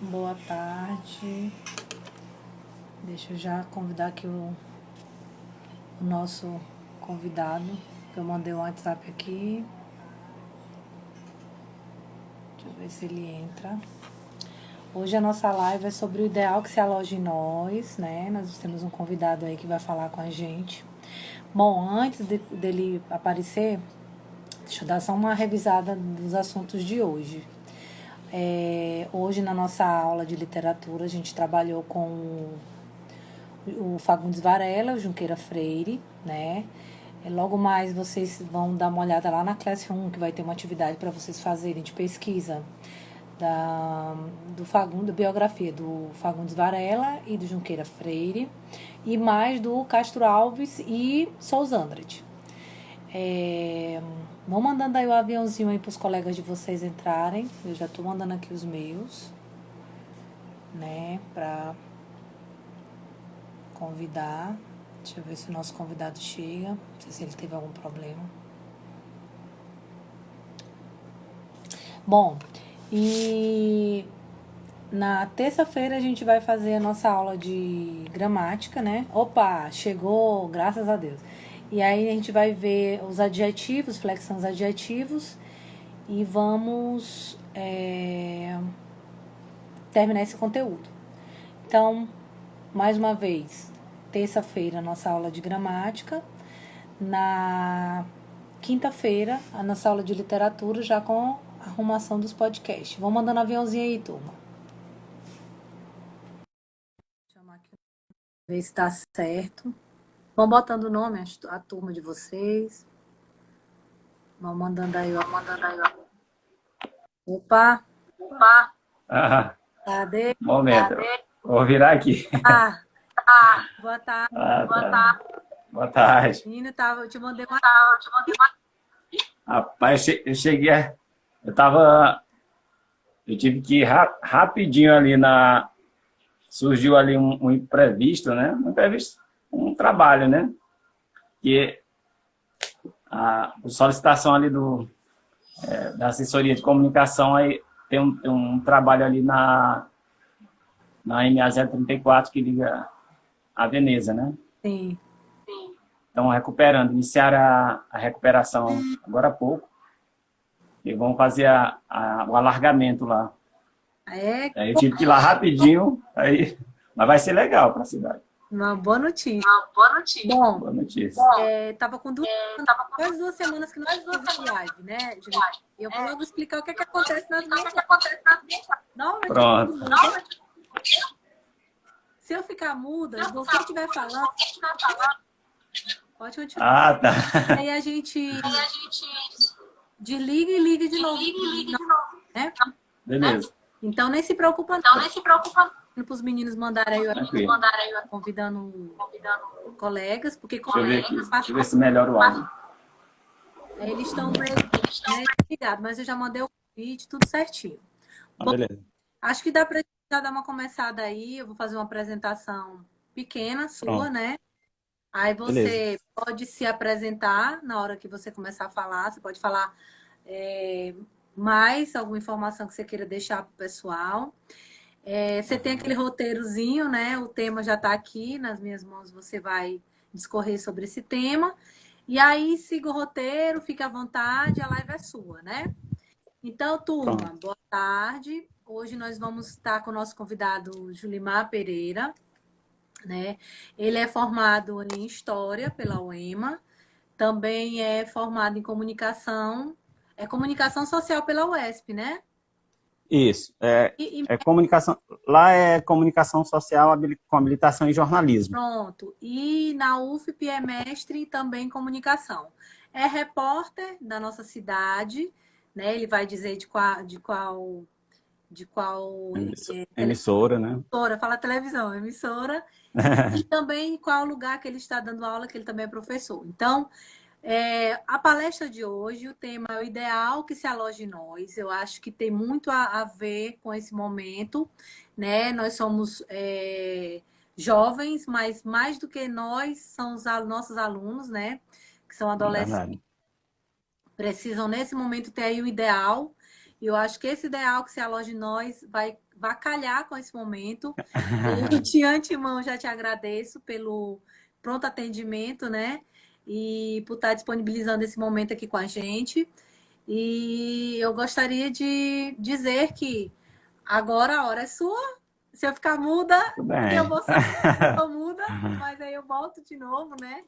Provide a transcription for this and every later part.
Boa tarde. Deixa eu já convidar aqui o nosso convidado, que eu mandei um WhatsApp aqui. Deixa eu ver se ele entra. Hoje a nossa live é sobre o ideal que se aloja em nós, né? Nós temos um convidado aí que vai falar com a gente. Bom, antes dele aparecer, deixa eu dar só uma revisada dos assuntos de hoje. Hoje, na nossa aula de literatura, a gente trabalhou com o Fagundes Varela, o Junqueira Freire, né? Logo mais vocês vão dar uma olhada lá na Classroom, que vai ter uma atividade para vocês fazerem de pesquisa da biografia do Fagundes Varela e do Junqueira Freire, e mais do Castro Alves e Souza Andrade. Vão mandando aí o aviãozinho aí para os colegas de vocês entrarem. Eu já estou mandando aqui os meus, né, para convidar. Deixa eu ver se o nosso convidado chega. Não sei se ele teve algum problema. Bom, e na terça-feira a gente vai fazer a nossa aula de gramática, né? Opa, chegou, graças a Deus. E aí a gente vai ver os adjetivos, flexão dos adjetivos, e vamos terminar esse conteúdo. Então, mais uma vez, terça-feira, nossa aula de gramática. Na quinta-feira, a nossa aula de literatura, já com a arrumação dos podcasts. Vamos mandando aviãozinho aí, turma. Vou chamar aqui, ver se tá certo. Vão botando o nome, a turma de vocês. Vão mandando aí, ó. Opa! Cadê? Momento. Vou virar aqui. Boa tarde. Boa tarde. Menina, eu te mandei uma... Rapaz, eu cheguei. Eu tive que ir rapidinho ali surgiu ali um imprevisto, né? Um trabalho, né? Que a solicitação ali da assessoria de comunicação aí tem um trabalho ali na MA 034 que liga a Veneza, né? Sim. Estão recuperando, iniciaram a recuperação agora há pouco. E vão fazer o alargamento lá. Aí eu tive que ir lá rapidinho, mas vai ser legal para a cidade. Uma boa notícia. Bom, boa notícia. Tava com quase 2 semanas que não fizemos viagem, né, Juliana? Eu vou logo explicar o que acontece nas minhas... Pronto. Se eu ficar muda, se você estiver falando, pode continuar. Ah, tá. Aí a gente desliga e liga de novo. Né? Beleza. Então nem se preocupa não. Para os meninos mandarem aí, convidando colegas, porque Deixa eu ver se melhora o áudio. Eles estão ligados, mas eu já mandei o convite, tudo certinho. Bom, Beleza. acho que dá para já dar uma começada aí. Eu vou fazer uma apresentação pequena sua, Pronto. né? Aí você Beleza. pode se apresentar na hora que você começar a falar. Você pode falar mais alguma informação que você queira deixar para o pessoal. Você tem aquele roteirozinho, né? O tema já está aqui nas minhas mãos. Você vai discorrer sobre esse tema. E aí, siga o roteiro, fique à vontade, a live é sua, né? Então, turma, Pronto. Boa tarde. Hoje nós vamos estar com o nosso convidado Julimar Pereira, né? Ele é formado em História pela UEMA, também é formado em Comunicação, Comunicação Social pela UESP, né? Isso, comunicação, lá é comunicação social com habilitação em jornalismo. Pronto, e na UFP é mestre também em comunicação. É repórter da nossa cidade, né? Ele vai dizer de qual emissora, né? Emissora, fala televisão, emissora, e também qual lugar que ele está dando aula, que ele também é professor. Então, a palestra de hoje, o tema é o ideal que se aloja em nós. Eu acho que tem muito a ver com esse momento, né? Nós somos jovens, mas mais do que nós, são os nossos alunos, né? Que são adolescentes. Verdade. Precisam, nesse momento, ter aí o ideal. E eu acho que esse ideal que se aloja em nós vai calhar com esse momento. Eu, de antemão, já te agradeço pelo pronto atendimento, né? E por estar disponibilizando esse momento aqui com a gente. E eu gostaria de dizer que agora a hora é sua. Se eu ficar muda, Tudo eu bem. vou saber que eu tô muda, mas aí eu volto de novo, né?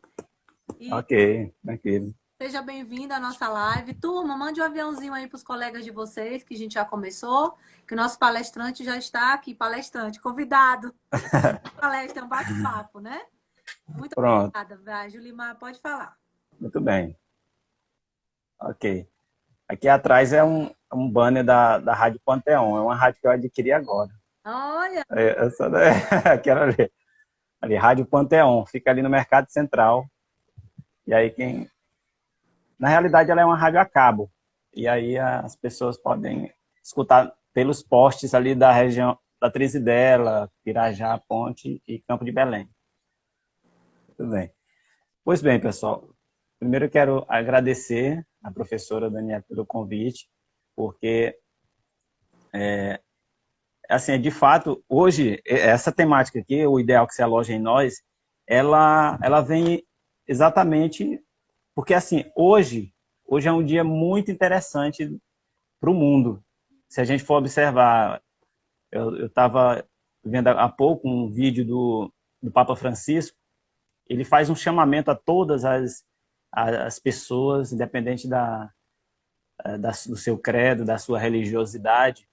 E Ok, tranquilo. seja bem-vindo à nossa live. Turma, mande um aviãozinho aí para os colegas de vocês, que a gente já começou, que o nosso palestrante já está aqui, palestrante, convidado. Palestra, é um bate-papo, né? Muito Pronto, obrigada, Julimar, pode falar. muito bem. Ok. Aqui atrás é um banner da Rádio Panteão. É uma rádio que eu adquiri agora. Olha, Essa, quero ali. Ali, Rádio Panteão. Fica ali no Mercado Central. E aí na realidade, ela é uma rádio a cabo. E aí as pessoas podem escutar pelos postes ali da região da Trizidela, Pirajá, Ponte e Campo de Belém. Tudo bem. Pois bem, pessoal. Primeiro eu quero agradecer a professora Daniela pelo convite, porque, assim, de fato, hoje, essa temática aqui, o ideal que se aloja em nós, ela vem exatamente porque, assim, hoje é um dia muito interessante para o mundo. Se a gente for observar, eu estava vendo há pouco um vídeo do Papa Francisco, ele faz um chamamento a todas as pessoas, independente do seu credo, da sua religiosidade,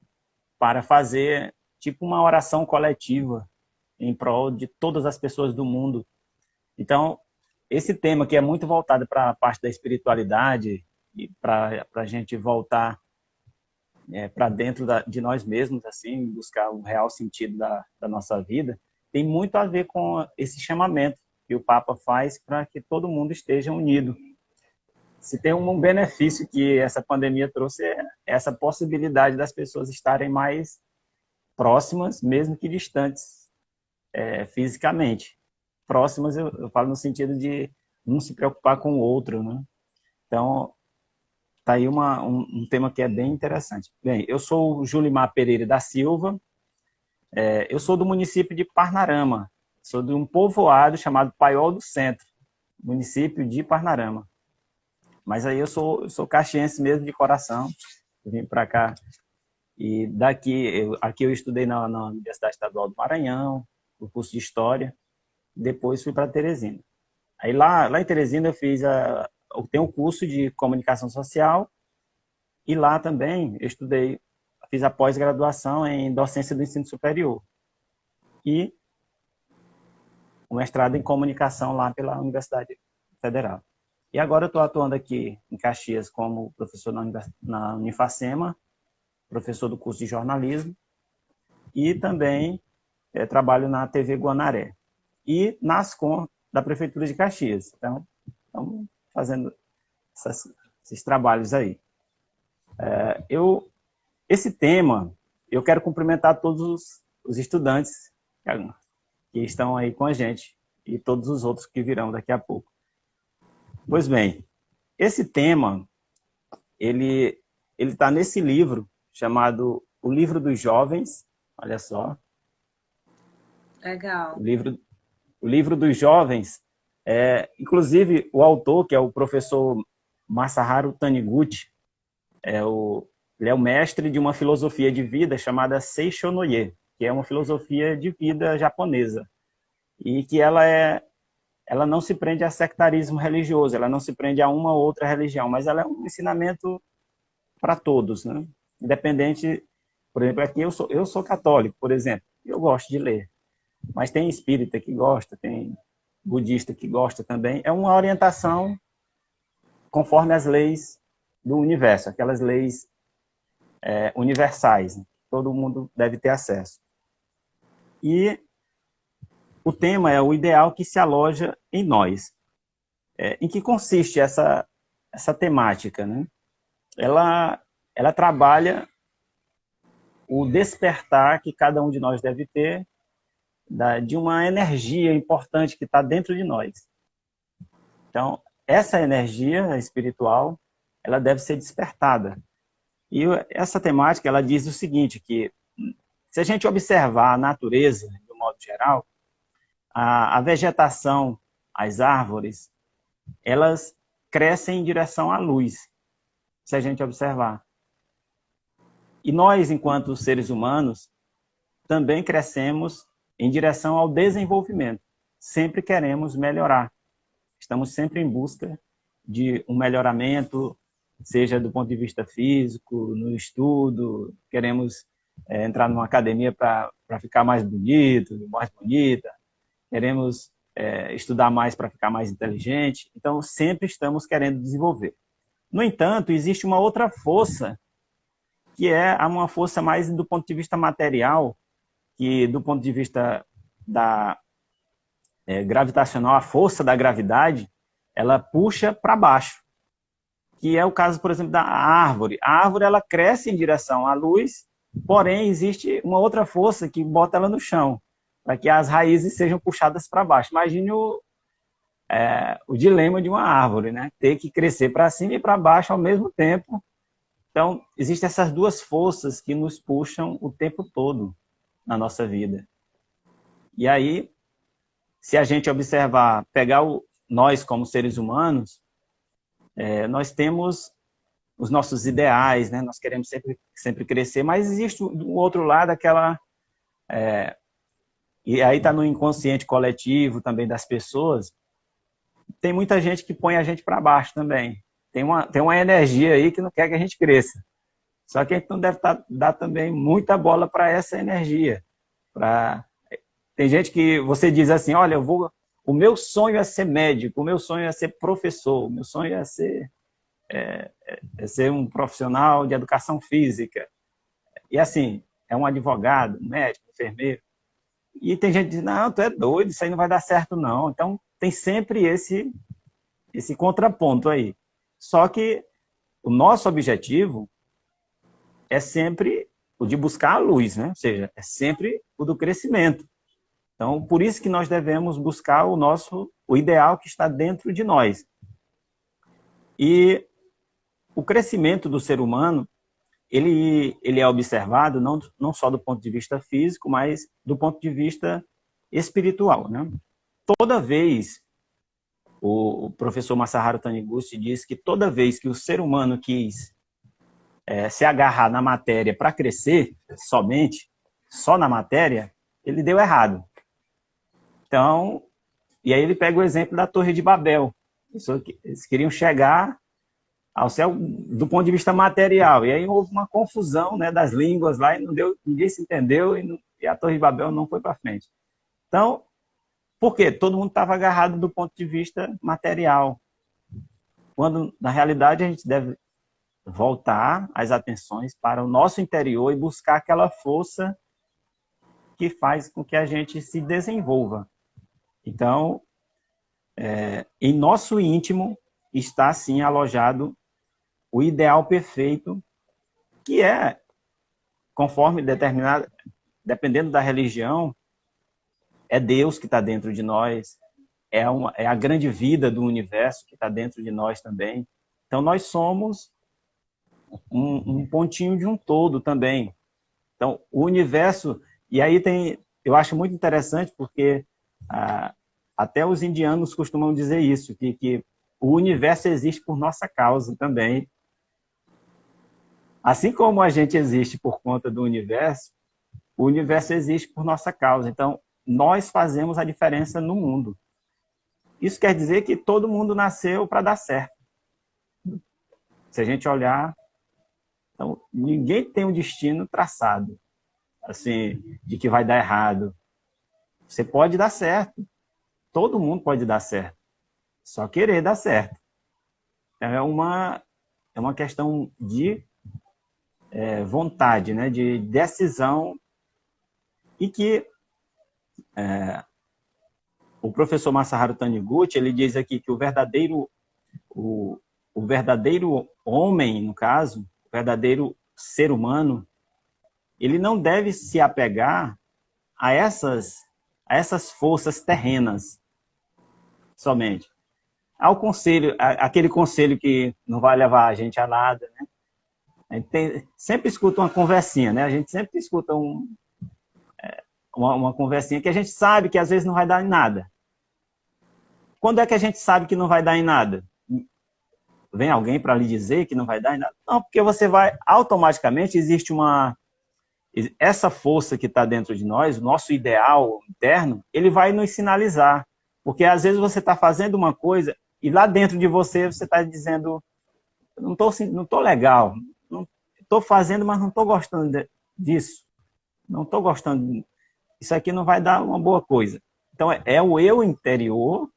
para fazer tipo uma oração coletiva em prol de todas as pessoas do mundo. Então, esse tema que é muito voltado para a parte da espiritualidade e para a gente voltar para dentro de nós mesmos, assim, buscar o real sentido da nossa vida, tem muito a ver com esse chamamento que o Papa faz para que todo mundo esteja unido. Se tem um benefício que essa pandemia trouxe é essa possibilidade das pessoas estarem mais próximas, mesmo que distantes fisicamente. Próximas, eu falo no sentido de não se preocupar com o outro, né? Então, tá aí um tema que é bem interessante. Bem, eu sou o Julimar Pereira da Silva, eu sou do município de Parnarama, sou de um povoado chamado Paiol do Centro, município de Parnarama. Mas aí eu sou caxiense mesmo de coração, eu vim para cá e aqui eu estudei na Universidade Estadual do Maranhão, o curso de História, depois fui para Teresina. Aí lá em Teresina eu tenho um curso de Comunicação Social e lá também eu fiz a pós-graduação em Docência do Ensino Superior e o mestrado em Comunicação lá pela Universidade Federal. E agora eu estou atuando aqui em Caxias como professor na Unifacema, professor do curso de jornalismo e também trabalho na TV Guanaré e na Ascom da Prefeitura de Caxias. Então, estamos fazendo esses trabalhos aí. Esse tema, eu quero cumprimentar todos os estudantes que estão aí com a gente e todos os outros que virão daqui a pouco. Pois bem, esse tema, ele está nesse livro chamado O Livro dos Jovens, olha só. legal. O livro dos Jovens, inclusive o autor, que é o professor Masaharu Taniguchi, ele é o mestre de uma filosofia de vida chamada Seisho no Ye, que é uma filosofia de vida japonesa, e que ela não se prende a sectarismo religioso, ela não se prende a uma ou outra religião, mas ela é um ensinamento para todos, né? Independente, por exemplo, aqui eu sou católico, por exemplo, eu gosto de ler, mas tem espírita que gosta, tem budista que gosta também. É uma orientação conforme as leis do universo, aquelas leis universais, né? Todo mundo deve ter acesso. E o tema é o ideal que se aloja em nós. Em que consiste essa temática, né? Ela trabalha o despertar que cada um de nós deve ter de uma energia importante que está dentro de nós. Então, essa energia espiritual, ela deve ser despertada. E essa temática, ela diz o seguinte, que se a gente observar a natureza, de um modo geral, a vegetação, as árvores, elas crescem em direção à luz, se a gente observar. E nós, enquanto seres humanos, também crescemos em direção ao desenvolvimento. Sempre queremos melhorar. Estamos sempre em busca de um melhoramento, seja do ponto de vista físico, no estudo, queremos entrar numa academia para ficar mais bonito, mais bonita, queremos estudar mais para ficar mais inteligente. Então, sempre estamos querendo desenvolver. No entanto, existe uma outra força, que é uma força mais do ponto de vista material, que do ponto de vista gravitacional, a força da gravidade, ela puxa para baixo. Que é o caso, por exemplo, da árvore. A árvore, ela cresce em direção à luz, porém existe uma outra força que bota ela no chão, para que as raízes sejam puxadas para baixo. Imagine o dilema de uma árvore, né? Ter que crescer para cima e para baixo ao mesmo tempo. Então, existem essas duas forças que nos puxam o tempo todo na nossa vida. E aí, se a gente observar, pegar nós como seres humanos, nós temos os nossos ideais, né? Nós queremos sempre crescer, mas existe do outro lado e aí está no inconsciente coletivo também das pessoas, tem muita gente que põe a gente para baixo também. Tem uma energia aí que não quer que a gente cresça. Só que a gente não deve dar também muita bola para essa energia. Tem gente que você diz assim, olha, o meu sonho é ser médico, o meu sonho é ser professor, o meu sonho é ser um profissional de educação física. E assim, é um advogado, um médico, um enfermeiro. E tem gente que diz, não, tu é doido, isso aí não vai dar certo não. Então, tem sempre esse contraponto aí. Só que o nosso objetivo é sempre o de buscar a luz, né? Ou seja, é sempre o do crescimento. Então, por isso que nós devemos buscar o ideal que está dentro de nós. E o crescimento do ser humano, ele é observado não só do ponto de vista físico, mas do ponto de vista espiritual, né? Toda vez, o professor Masaharu Taniguchi diz que toda vez que o ser humano quis se agarrar na matéria para crescer, só na matéria, ele deu errado. Então, e aí ele pega o exemplo da Torre de Babel. Eles queriam chegar ao céu do ponto de vista material. E aí houve uma confusão, né, das línguas lá e ninguém se entendeu e a Torre de Babel não foi para frente. Então, por quê? Todo mundo estava agarrado do ponto de vista material. Quando, na realidade, a gente deve voltar as atenções para o nosso interior e buscar aquela força que faz com que a gente se desenvolva. Então, em nosso íntimo está, sim, alojado o ideal perfeito, que é, conforme dependendo da religião, é Deus que está dentro de nós, é a grande vida do universo que está dentro de nós também. Então, nós somos um pontinho de um todo também. Então, o universo... E aí eu acho muito interessante porque até os indianos costumam dizer isso, que o universo existe por nossa causa também. Assim como a gente existe por conta do universo, o universo existe por nossa causa. Então, nós fazemos a diferença no mundo. Isso quer dizer que todo mundo nasceu para dar certo. Se a gente olhar, então, ninguém tem um destino traçado, assim, de que vai dar errado. Você pode dar certo. Todo mundo pode dar certo. Só querer dar certo. Então, é uma questão de vontade, né? De decisão. E que o professor Masaharu Taniguchi, ele diz aqui que o verdadeiro homem, no caso, o verdadeiro ser humano, ele não deve se apegar a a essas forças terrenas somente. Ao conselho, aquele conselho que não vai levar a gente a nada, né? A gente sempre escuta uma conversinha, né? A gente sempre escuta uma conversinha que a gente sabe que às vezes não vai dar em nada. Quando é que a gente sabe que não vai dar em nada? Vem alguém para lhe dizer que não vai dar em nada? Não, porque você vai, automaticamente, existe essa força que está dentro de nós, o nosso ideal interno, ele vai nos sinalizar. Porque às vezes você está fazendo uma coisa e lá dentro de você está dizendo, não tô legal, estou fazendo, mas não estou gostando disso. Não estou gostando. Isso aqui não vai dar uma boa coisa. Então, é o eu interior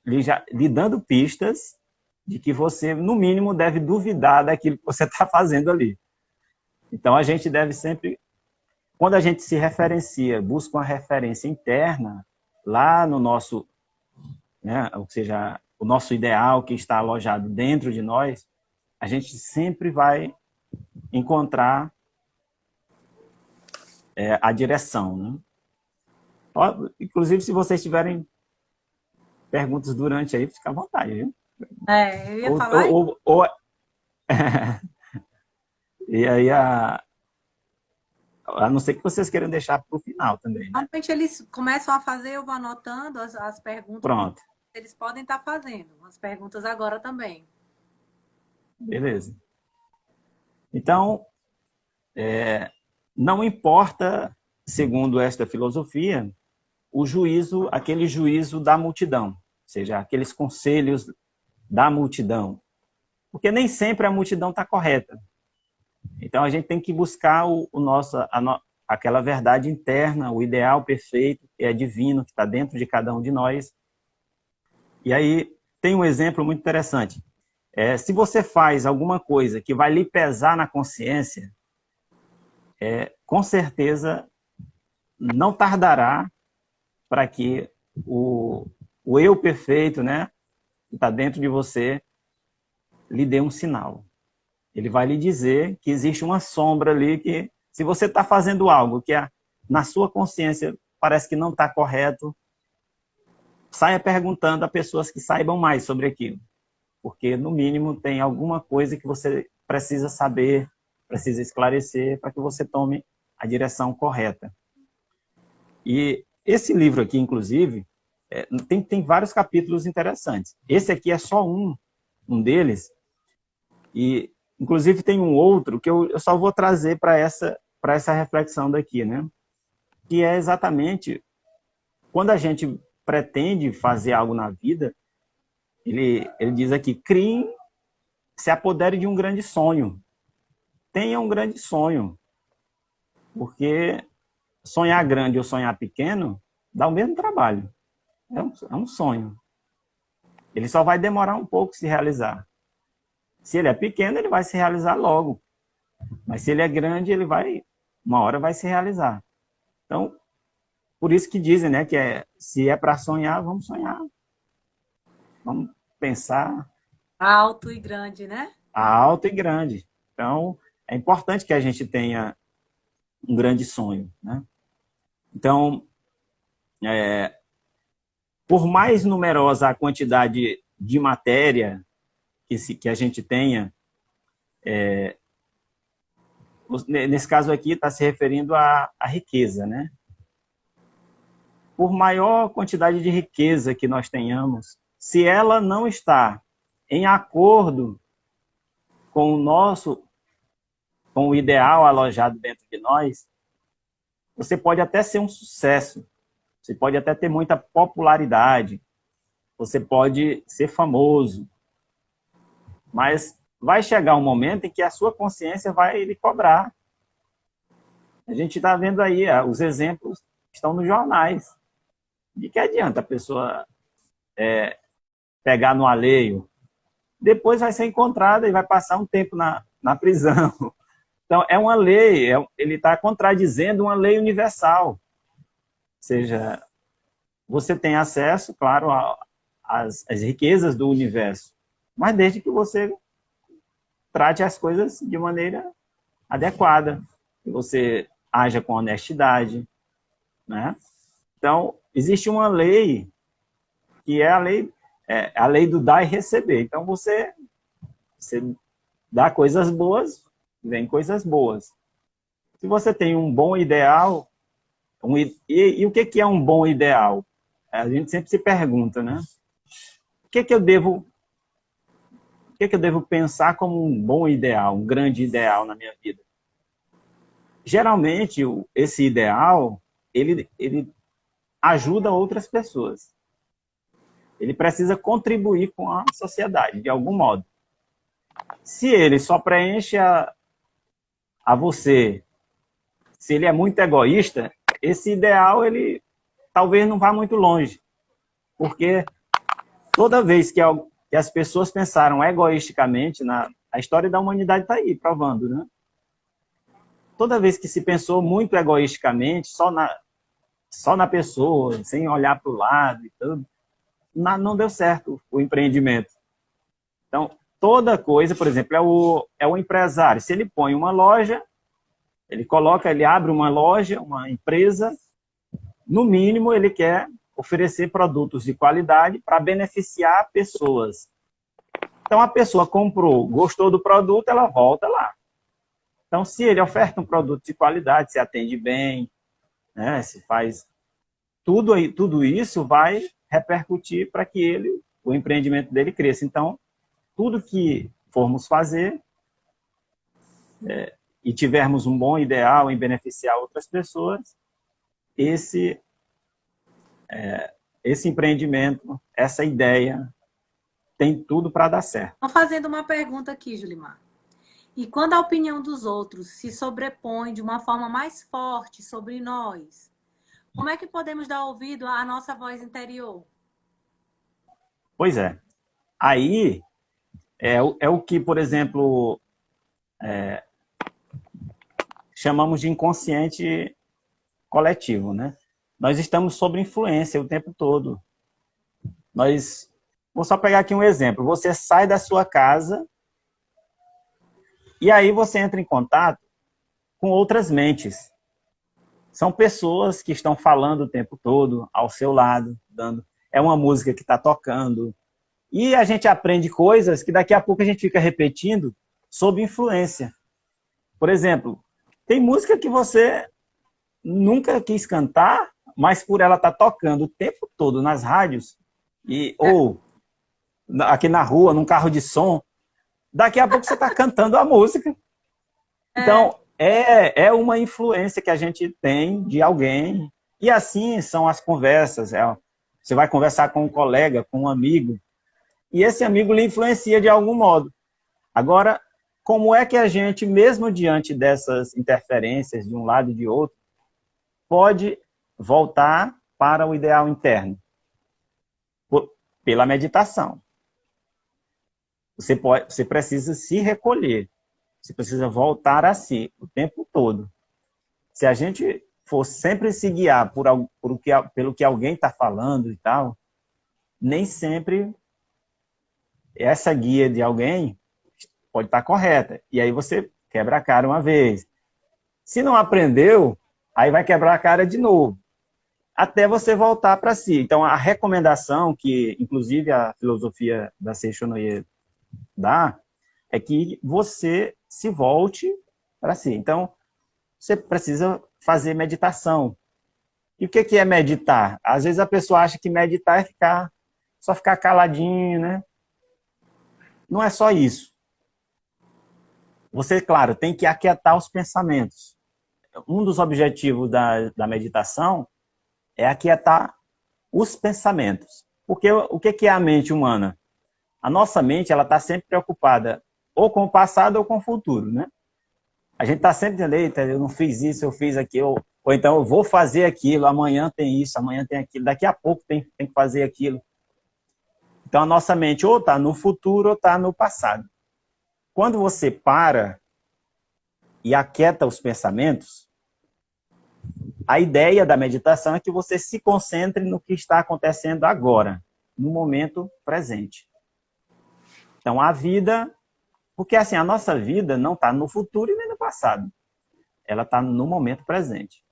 lhe dando pistas de que você, no mínimo, deve duvidar daquilo que você está fazendo ali. Então, a gente deve sempre, quando a gente se referencia, busca uma referência interna, lá no nosso, né, ou seja, o nosso ideal que está alojado dentro de nós, a gente sempre vai encontrar a direção, né? Inclusive, se vocês tiverem perguntas durante aí, fica à vontade, viu? Eu ia falar. E aí, a não ser que vocês queiram deixar para o final também, né? Normalmente eles começam a fazer, eu vou anotando as perguntas. Pronto. Eles podem estar fazendo as perguntas agora também. Beleza. Então, não importa, segundo esta filosofia, o juízo, aquele juízo da multidão, ou seja, aqueles conselhos da multidão, porque nem sempre a multidão está correta. Então a gente tem que buscar aquela verdade interna, o ideal perfeito, que é divino, que está dentro de cada um de nós. E aí tem um exemplo muito interessante. Se você faz alguma coisa que vai lhe pesar na consciência, com certeza não tardará para que o eu perfeito, né, que está dentro de você, lhe dê um sinal. Ele vai lhe dizer que existe uma sombra ali que, se você está fazendo algo que na sua consciência parece que não está correto, saia perguntando a pessoas que saibam mais sobre aquilo. Porque, no mínimo, tem alguma coisa que você precisa saber, precisa esclarecer para que você tome a direção correta. E esse livro aqui, inclusive, tem vários capítulos interessantes. Esse aqui é só um deles. E, inclusive, tem um outro que eu só vou trazer para essa reflexão daqui, né? Que é exatamente quando a gente pretende fazer algo na vida, ele diz aqui, se apodere de um grande sonho. Tenha um grande sonho. Porque sonhar grande ou sonhar pequeno dá o mesmo trabalho. É um sonho. Ele só vai demorar um pouco se realizar. Se ele é pequeno, ele vai se realizar logo. Mas se ele é grande, uma hora vai se realizar. Então, por isso que dizem, né, que se é para sonhar, vamos sonhar. Vamos pensar Alto e grande, né? Alto e grande. Então, é importante que a gente tenha um grande sonho, né? Então, por mais numerosa a quantidade de matéria que a gente tenha, nesse caso aqui está se referindo à riqueza, né? Por maior quantidade de riqueza que nós tenhamos, se ela não está em acordo com o ideal alojado dentro de nós, você pode até ser um sucesso, você pode até ter muita popularidade, você pode ser famoso, mas vai chegar um momento em que a sua consciência vai lhe cobrar. A gente está vendo aí, os exemplos estão nos jornais. De que adianta a pessoa pegar no alheio? Depois vai ser encontrada e vai passar um tempo na prisão. Então, é uma lei, ele está contradizendo uma lei universal. Ou seja, você tem acesso, claro, às riquezas do universo, mas desde que você trate as coisas de maneira adequada, que você haja com honestidade, né? Então, existe uma lei, que é a lei do dar e receber. Então, você dá coisas boas, vem coisas boas. Se você tem um bom ideal, e o que é um bom ideal? A gente sempre se pergunta, né? O que eu devo pensar como um bom ideal, um grande ideal na minha vida? Geralmente, esse ideal, ele ajuda outras pessoas. Ele precisa contribuir com a sociedade, de algum modo. Se ele só preenche a você, se ele é muito egoísta, esse ideal, ele talvez não vá muito longe. Porque toda vez que as pessoas pensaram egoisticamente, a história da humanidade está aí, provando, né? Toda vez que se pensou muito egoisticamente, só na pessoa, sem olhar para o lado e tudo, não deu certo o empreendimento. Então, toda coisa, por exemplo, é o empresário. Se ele põe uma loja, ele abre uma loja, uma empresa, no mínimo ele quer oferecer produtos de qualidade para beneficiar pessoas. Então, a pessoa comprou, gostou do produto, ela volta lá. Então, se ele oferta um produto de qualidade, se atende bem, né, se faz tudo isso vai repercutir para que o empreendimento dele cresça. Então, tudo que formos fazer e tivermos um bom ideal em beneficiar outras pessoas, esse empreendimento, essa ideia, tem tudo para dar certo. Estou fazendo uma pergunta aqui, Julimar. E quando a opinião dos outros se sobrepõe de uma forma mais forte sobre nós, como é que podemos dar ouvido à nossa voz interior? Pois é. Aí é o que, por exemplo, chamamos de inconsciente coletivo, né? Nós estamos sob influência o tempo todo. Vou só pegar aqui um exemplo. Você sai da sua casa e aí você entra em contato com outras mentes. São pessoas que estão falando o tempo todo ao seu lado, é uma música que está tocando. E a gente aprende coisas que daqui a pouco a gente fica repetindo sob influência. Por exemplo, tem música que você nunca quis cantar, mas por ela estar tocando o tempo todo nas rádios, ou aqui na rua, num carro de som, daqui a pouco você está cantando a música. Então, é uma influência que a gente tem de alguém. E assim são as conversas. Você vai conversar com um colega, com um amigo, e esse amigo lhe influencia de algum modo. Agora, como é que a gente, mesmo diante dessas interferências de um lado e de outro, pode voltar para o ideal interno? Pela meditação. Você precisa se recolher. Você precisa voltar a si o tempo todo. Se a gente for sempre se guiar pelo que alguém está falando e tal, nem sempre essa guia de alguém pode estar correta. E aí você quebra a cara uma vez. Se não aprendeu, aí vai quebrar a cara de novo, até você voltar para si. Então, a recomendação que, inclusive, a filosofia da Seishonoye dá, é que você se volte para si. Então, você precisa fazer meditação. E o que é meditar? Às vezes a pessoa acha que meditar é só ficar caladinho, né? Não é só isso. Você, claro, tem que aquietar os pensamentos. Um dos objetivos da meditação é aquietar os pensamentos. Porque o que é a mente humana? A nossa mente está sempre preocupada ou com o passado ou com o futuro, né? A gente está sempre dizendo, eita, eu não fiz isso, eu fiz aquilo, ou então eu vou fazer aquilo, amanhã tem isso, amanhã tem aquilo, daqui a pouco tem que fazer aquilo. Então a nossa mente ou está no futuro ou está no passado. Quando você para e aquieta os pensamentos, a ideia da meditação é que você se concentre no que está acontecendo agora, no momento presente. Então a vida, porque assim, a nossa vida não está no futuro e nem no passado. Ela está no momento presente.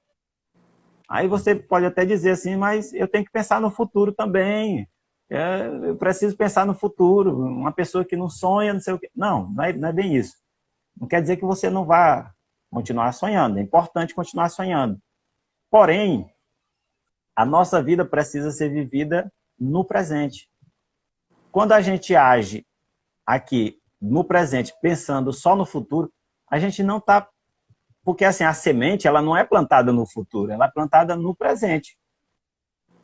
Aí você pode até dizer assim, mas eu tenho que pensar no futuro também. Eu preciso pensar no futuro. Uma pessoa que não sonha, não sei o quê. Não é bem isso. Não quer dizer que você não vá continuar sonhando. É importante continuar sonhando. Porém, a nossa vida precisa ser vivida no presente. Quando a gente age aqui no presente, pensando só no futuro, a gente não está... Porque assim, a semente ela não é plantada no futuro, ela é plantada no presente.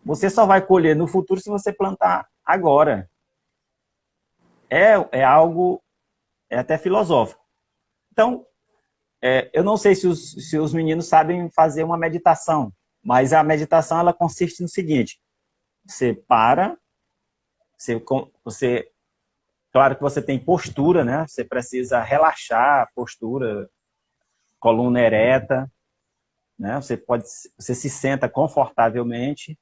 Você só vai colher no futuro se você plantar agora. É algo, é até filosófico. Então, eu não sei se os meninos sabem fazer uma meditação, mas a meditação ela consiste no seguinte: você para, você claro que você tem postura, né? Você precisa relaxar a postura, coluna ereta, né? Você se senta confortavelmente,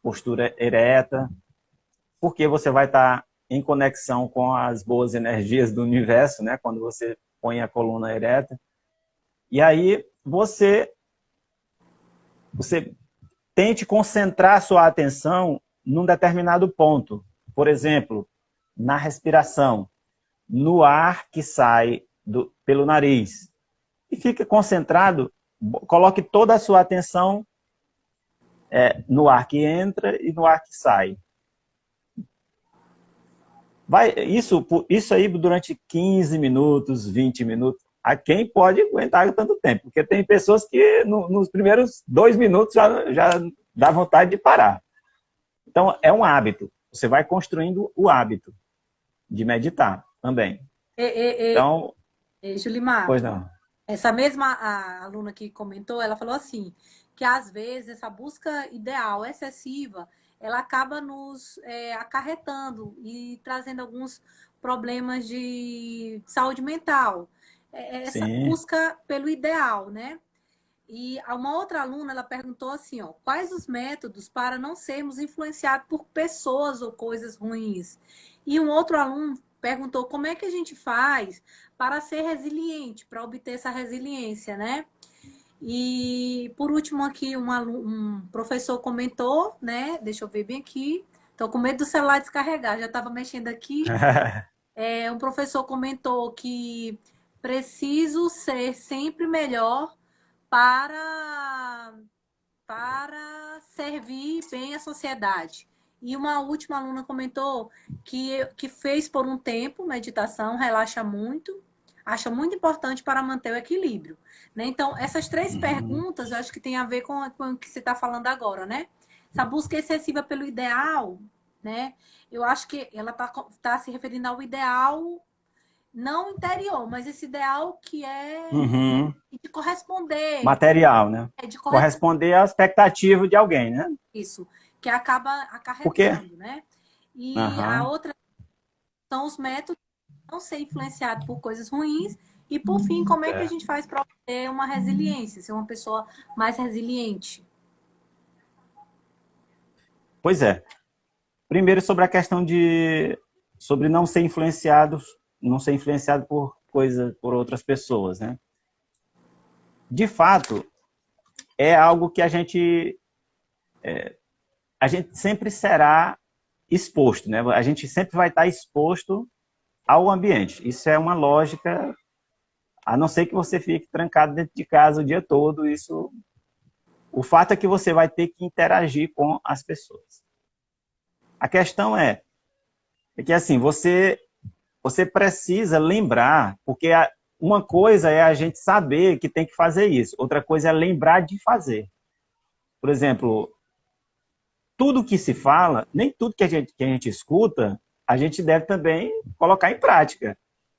postura ereta, porque você vai estar em conexão com as boas energias do universo, né? Quando você põe a coluna ereta. E aí você tente concentrar sua atenção num determinado ponto. Por exemplo, na respiração, no ar que sai pelo nariz. E fique concentrado, coloque toda a sua atenção no ar que entra e no ar que sai. Isso aí durante 15 minutos, 20 minutos. A quem pode aguentar tanto tempo? Porque tem pessoas que nos primeiros 2 minutos já dá vontade de parar. Então, é um hábito. Você vai construindo o hábito de meditar também. Então, Julimar, pois não. essa mesma a aluna que comentou, ela falou assim, que às vezes essa busca ideal excessiva, ela acaba nos acarretando e trazendo alguns problemas de saúde mental. Essa Sim. busca pelo ideal, né? E uma outra aluna, ela perguntou assim, ó, quais os métodos para não sermos influenciados por pessoas ou coisas ruins? E um outro aluno perguntou como é que a gente faz para ser resiliente, para obter essa resiliência, né? E por último aqui, um professor comentou, né? Deixa eu ver bem aqui. Estou com medo do celular descarregar, já estava mexendo aqui. Um professor comentou que preciso ser sempre melhor para, para servir bem a sociedade. E uma última aluna comentou que fez por um tempo meditação, relaxa muito, acha muito importante para manter o equilíbrio. Né? Então, essas 3 perguntas, eu acho que tem a ver com o que você está falando agora, né? Essa busca excessiva pelo ideal, né? Eu acho que ela tá se referindo ao ideal não interior, mas esse ideal que é de corresponder. Material, né? De corresponder à expectativa de alguém, né? Isso, que acaba Porque acarretando, né? E a outra são os métodos de não ser influenciado por coisas ruins. E, por fim, como é que a gente faz para ter uma resiliência, ser uma pessoa mais resiliente? Pois é. Primeiro sobre a questão sobre não ser influenciado por outras pessoas, né? De fato, é algo que a gente sempre será exposto, né? A gente sempre vai estar exposto ao ambiente. Isso é uma lógica, a não ser que você fique trancado dentro de casa o dia todo, o fato é que você vai ter que interagir com as pessoas. A questão é que assim, você precisa lembrar, porque uma coisa é a gente saber que tem que fazer isso, outra coisa é lembrar de fazer. Por exemplo, tudo que se fala, nem tudo que a gente escuta, a gente deve também colocar em prática.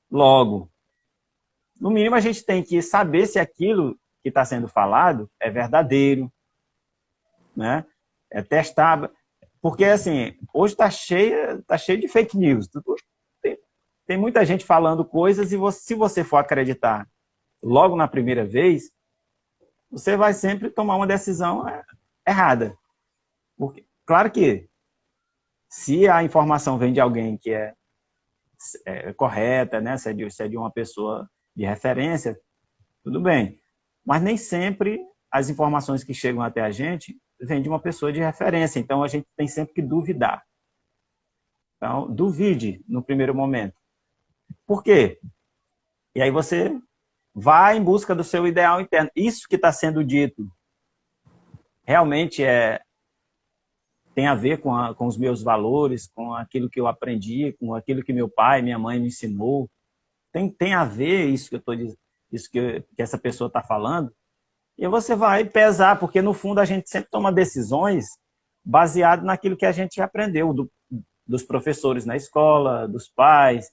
Logo, no mínimo a gente tem que saber se aquilo que está sendo falado é verdadeiro, né? É testar, porque assim, hoje está cheio de fake news. Tem muita gente falando coisas e se você for acreditar logo na primeira vez, você vai sempre tomar uma decisão errada. Porque, claro que se a informação vem de alguém que é correta, né? Se é de uma pessoa de referência, tudo bem. Mas nem sempre as informações que chegam até a gente vêm de uma pessoa de referência, então a gente tem sempre que duvidar. Então, duvide no primeiro momento. Por quê? E aí você vai em busca do seu ideal interno. Isso que está sendo dito realmente tem a ver com os meus valores, com aquilo que eu aprendi, com aquilo que meu pai, minha mãe me ensinou. Tem a ver isso que eu tô dizendo, isso que essa pessoa está falando. E você vai pesar, porque no fundo a gente sempre toma decisões baseado naquilo que a gente aprendeu dos professores na escola, dos pais.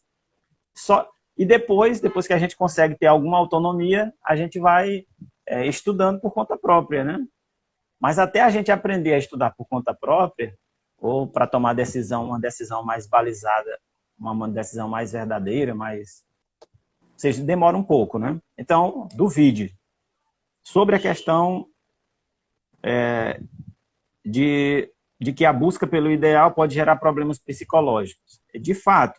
E depois que a gente consegue ter alguma autonomia, a gente vai estudando por conta própria, né? Mas até a gente aprender a estudar por conta própria, ou para tomar uma decisão mais balizada, uma decisão mais verdadeira, ou seja, demora um pouco, né? Então, duvide. Sobre a questão de que a busca pelo ideal pode gerar problemas psicológicos. De fato,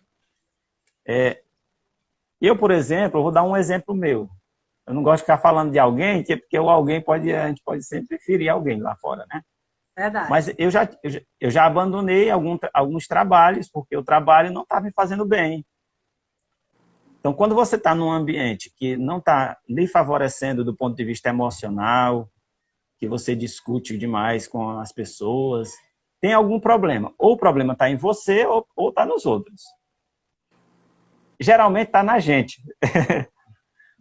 eu, por exemplo, vou dar um exemplo meu. Eu não gosto de ficar falando de alguém, porque a gente pode sempre ferir alguém lá fora, né? Verdade. Mas eu já abandonei alguns trabalhos, porque o trabalho não estava me fazendo bem. Então, quando você está num ambiente que não está lhe favorecendo do ponto de vista emocional, que você discute demais com as pessoas, tem algum problema. Ou o problema está em você, ou está nos outros. Geralmente está na gente.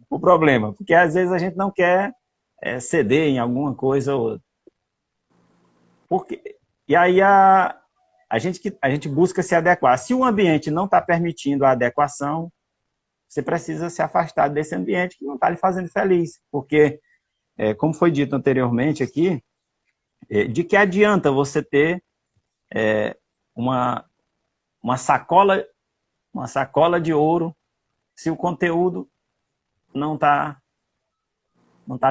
O problema, porque às vezes a gente não quer ceder em alguma coisa ou outra. E aí a gente busca se adequar. Se o ambiente não está permitindo a adequação, você precisa se afastar desse ambiente que não está lhe fazendo feliz. Porque, como foi dito anteriormente aqui, de que adianta você ter uma sacola de ouro se o conteúdo não está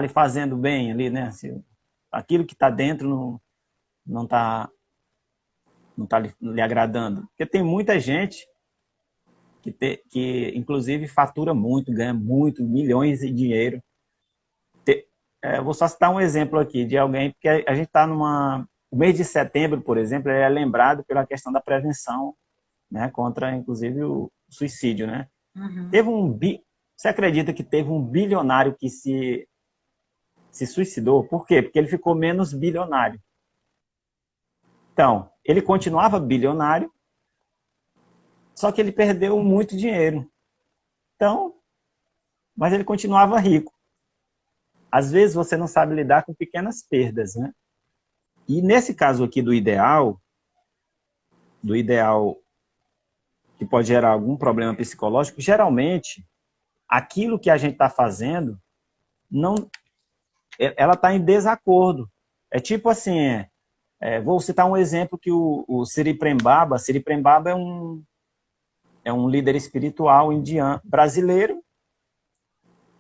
lhe fazendo bem ali, né? Se aquilo que está dentro não está lhe agradando. Porque tem muita gente que inclusive fatura muito, ganha muito, milhões de dinheiro. Vou só citar um exemplo aqui de alguém, porque a gente está o mês de setembro, por exemplo, é lembrado pela questão da prevenção, né, contra, inclusive, o suicídio, né? Uhum. Você acredita que teve um bilionário que se suicidou? Por quê? Porque ele ficou menos bilionário. Então, ele continuava bilionário, só que ele perdeu muito dinheiro. Então, mas ele continuava rico. Às vezes você não sabe lidar com pequenas perdas, né? E nesse caso aqui do ideal que pode gerar algum problema psicológico, geralmente aquilo que a gente está fazendo, ela está em desacordo. É tipo assim, vou citar um exemplo que o Siri Prembaba é um líder espiritual indiano, brasileiro,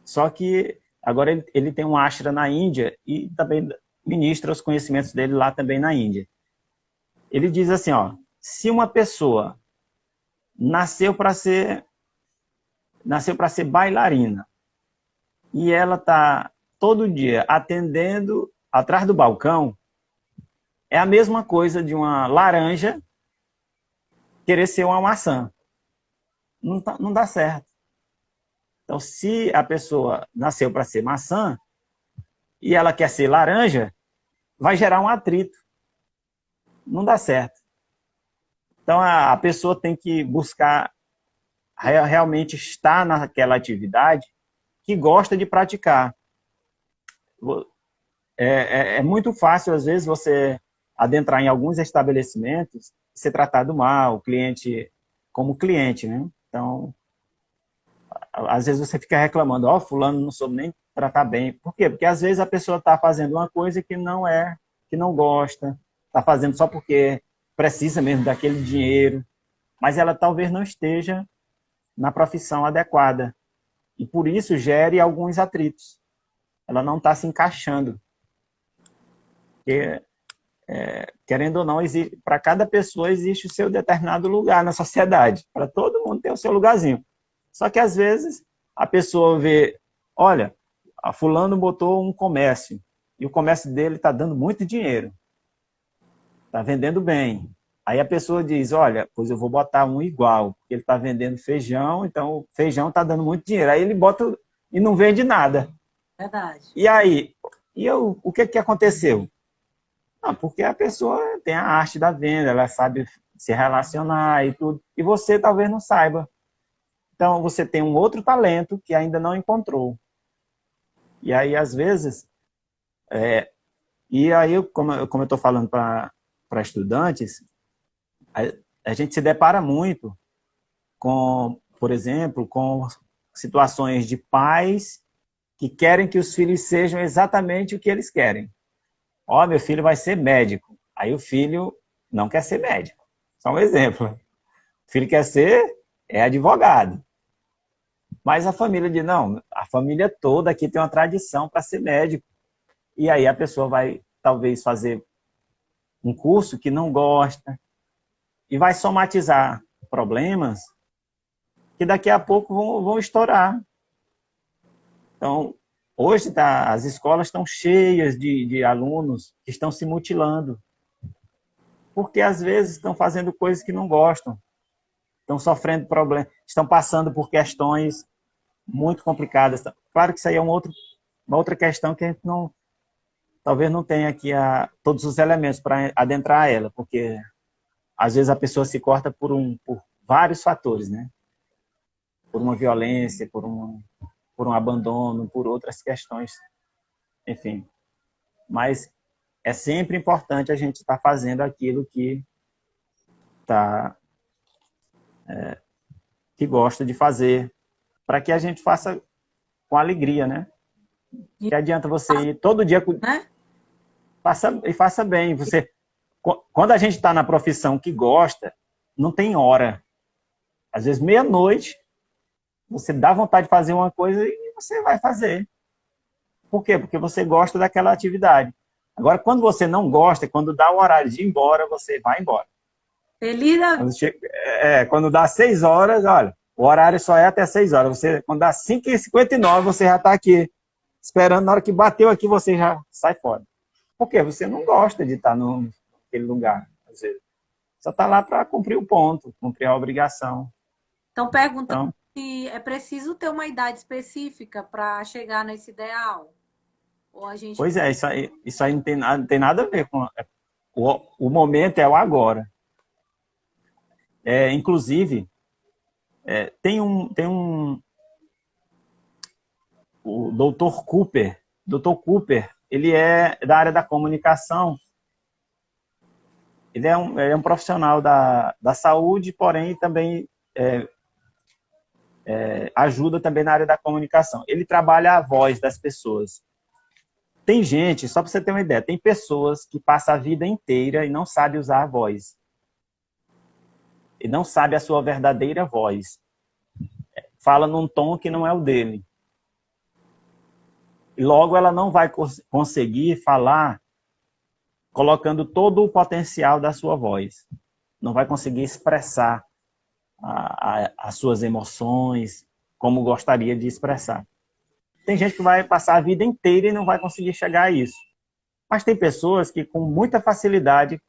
só que agora ele tem um ashram na Índia e também ministra os conhecimentos dele lá também na Índia. Ele diz assim, se uma pessoa nasceu para ser bailarina e ela está todo dia atendendo atrás do balcão, é a mesma coisa de uma laranja querer ser uma maçã. Não dá certo. Então, se a pessoa nasceu para ser maçã e ela quer ser laranja, vai gerar um atrito. Não dá certo. Então, a pessoa tem que buscar realmente estar naquela atividade que gosta de praticar. É muito fácil, às vezes, você adentrar em alguns estabelecimentos e ser tratado mal, o cliente como cliente, né? Então, às vezes você fica reclamando, fulano não soube nem tratar bem. Por quê? Porque às vezes a pessoa está fazendo uma coisa que não gosta, está fazendo só porque precisa mesmo daquele dinheiro, mas ela talvez não esteja na profissão adequada. E por isso gere alguns atritos. Ela não está se encaixando. Porque, querendo ou não, para cada pessoa existe o seu determinado lugar na sociedade. Para todo mundo tem o seu lugarzinho. Só que às vezes a pessoa vê, olha, a fulano botou um comércio, e o comércio dele está dando muito dinheiro, está vendendo bem. Aí a pessoa diz, olha, pois eu vou botar um igual, porque ele está vendendo feijão, então o feijão está dando muito dinheiro. Aí ele bota e não vende nada. Verdade. E aí, o que aconteceu? Ah, porque a pessoa tem a arte da venda, ela sabe se relacionar e tudo, e você talvez não saiba. Então você tem um outro talento que ainda não encontrou. E aí, às vezes, como eu estou falando para estudantes, a gente se depara muito com, por exemplo, com situações de pais que querem que os filhos sejam exatamente o que eles querem. Ó, meu filho vai ser médico. Aí o filho não quer ser médico. Só um exemplo. O filho quer ser advogado. Mas a família diz, não, a família toda aqui tem uma tradição para ser médico. E aí a pessoa vai, talvez, fazer um curso que não gosta e vai somatizar problemas que daqui a pouco vão estourar. Então, hoje as escolas estão cheias de alunos que estão se mutilando, porque às vezes estão fazendo coisas que não gostam, estão sofrendo problemas, estão passando por questões muito complicadas. Claro que isso aí é uma outra questão que a gente talvez não tenha aqui todos os elementos para adentrar ela, porque às vezes a pessoa se corta por vários fatores, né? Por uma violência, por um abandono, por outras questões, enfim. Mas é sempre importante a gente estar fazendo aquilo que gosta de fazer, para que a gente faça com alegria, né? Que adianta você ir todo dia faça bem. Quando a gente está na profissão que gosta, não tem hora. Às vezes, meia-noite, você dá vontade de fazer uma coisa e você vai fazer. Por quê? Porque você gosta daquela atividade. Agora, quando você não gosta, quando dá o horário de ir embora, você vai embora. Feliz da... Quando dá 6 horas, olha, o horário só é até 6 horas. Quando dá 5h59, você já está aqui esperando. Na hora que bateu aqui, você já sai fora. Por quê? Você não gosta de estar naquele lugar, às vezes. Só está lá para cumprir o ponto, cumprir a obrigação. Então, pergunta se é preciso ter uma idade específica para chegar nesse ideal? Ou a gente... Pois é, isso aí não tem nada a ver com... O momento é o agora. Inclusive, tem um... O Dr. Cooper. Dr. Cooper, ele é da área da comunicação. Ele é um profissional da saúde, porém também ajuda também na área da comunicação. Ele trabalha a voz das pessoas. Tem gente, só para você ter uma ideia, tem pessoas que passam a vida inteira e não sabem usar a voz. E não sabe a sua verdadeira voz. Fala num tom que não é o dele. E logo ela não vai conseguir falar colocando todo o potencial da sua voz. Não vai conseguir expressar as suas emoções como gostaria de expressar. Tem gente que vai passar a vida inteira e não vai conseguir chegar a isso. Mas tem pessoas que com muita facilidade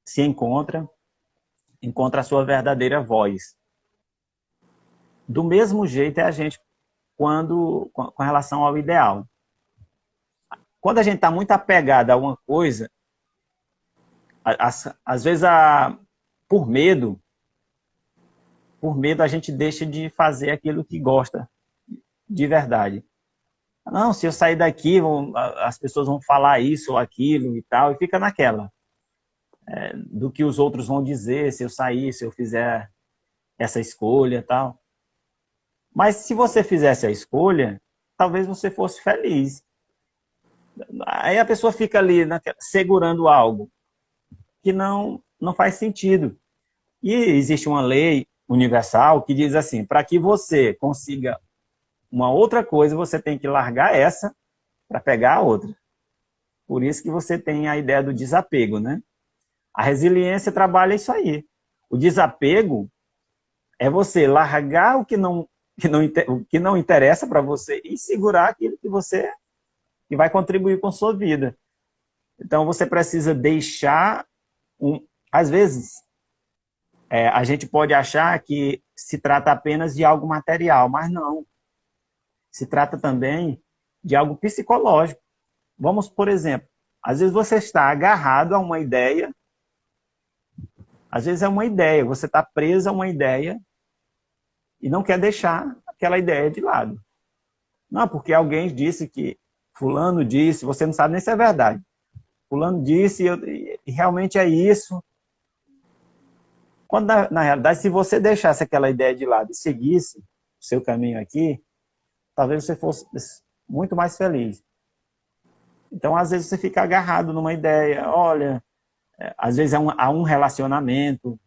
se encontra a sua verdadeira voz. Do mesmo jeito é a gente com relação ao ideal. Quando a gente está muito apegado a uma coisa, às vezes por medo a gente deixa de fazer aquilo que gosta de verdade. Não, se eu sair daqui, as pessoas vão falar isso ou aquilo e tal, e fica naquela. Do que os outros vão dizer se eu sair, se eu fizer essa escolha e tal. Mas se você fizesse a escolha, talvez você fosse feliz. Aí a pessoa fica ali segurando algo que não faz sentido. E existe uma lei universal que diz assim, para que você consiga uma outra coisa, você tem que largar essa para pegar a outra. Por isso que você tem a ideia do desapego, né? A resiliência trabalha isso aí. O desapego é você largar o que não interessa para você e segurar aquilo que você que vai contribuir com a sua vida. Então, você precisa deixar às vezes, a gente pode achar que se trata apenas de algo material, mas não. Se trata também de algo psicológico. Vamos, por exemplo, às vezes você está agarrado a uma ideia, às vezes é uma ideia, você está preso a uma ideia e não quer deixar aquela ideia de lado. Não, porque alguém disse que, fulano disse, você não sabe nem se é verdade. Fulano disse e realmente é isso. Quando, na realidade, se você deixasse aquela ideia de lado e seguisse o seu caminho aqui, talvez você fosse muito mais feliz. Então, às vezes, você fica agarrado numa ideia, olha, às vezes há um relacionamento,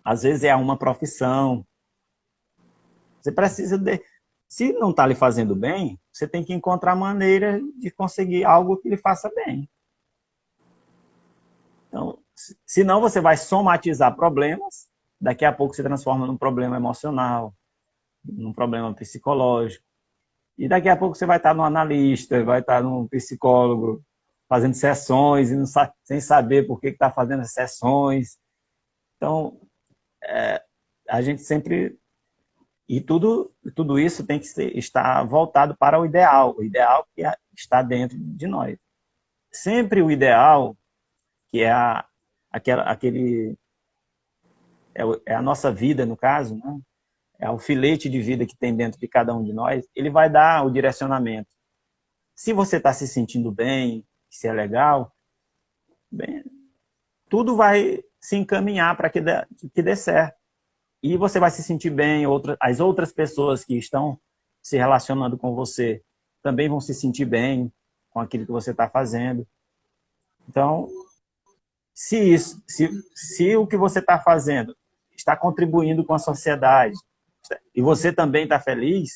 às vezes é uma profissão. Você precisa se não está lhe fazendo bem, você tem que encontrar maneira de conseguir algo que lhe faça bem. Então, senão você vai somatizar problemas, daqui a pouco se transforma num problema emocional, num problema psicológico. E daqui a pouco você vai estar no analista, vai estar num psicólogo, fazendo sessões, e sem saber por que está fazendo as sessões. Então, a gente sempre... E tudo isso tem que estar voltado para o ideal que está dentro de nós. Sempre o ideal, que é a nossa vida, no caso, né? É o filete de vida que tem dentro de cada um de nós, ele vai dar o direcionamento. Se você está se sentindo bem, se é legal, bem, tudo vai se encaminhar para que dê certo. E você vai se sentir bem, as outras pessoas que estão se relacionando com você também vão se sentir bem com aquilo que você está fazendo. Então, se o que você está fazendo está contribuindo com a sociedade e você também está feliz,